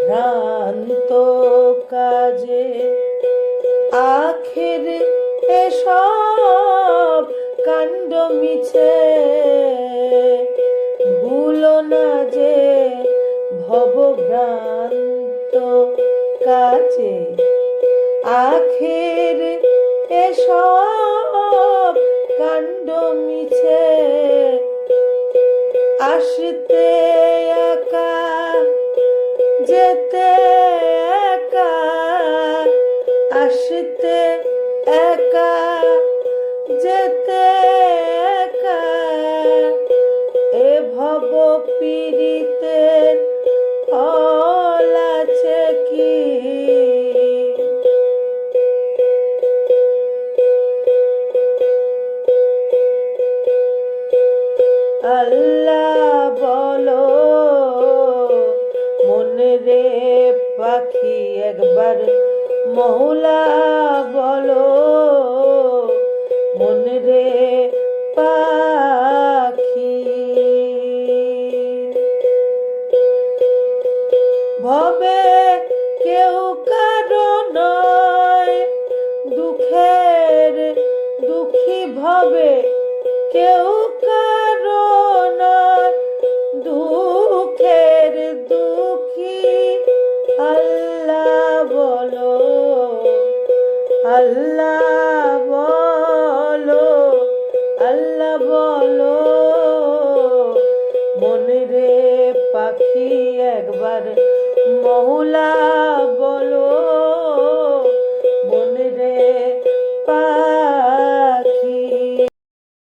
ভ্রান্ত কাজে আখের এসব কাণ্ড মিছে ভুলো না যে ভবভ্রান্ত কাজে আখের এসব কাণ্ড মিছে আসতে একা যেতে একা আসতে একা যেতে একা এ ভব পীড়িতের ফল আছে কি আল্লাহ বলো মনে রে পাখি একবার মৌলা বলো মনে রে পাখি ভবে কেউ কারো নয় দুঃখের দুঃখী ভবে কেউ কারো নয় দুঃখের দুঃখী আল্লাহ বলো আল্লাহ বলো আল্লাহ বলো মনে রে পাখি একবার মৌলা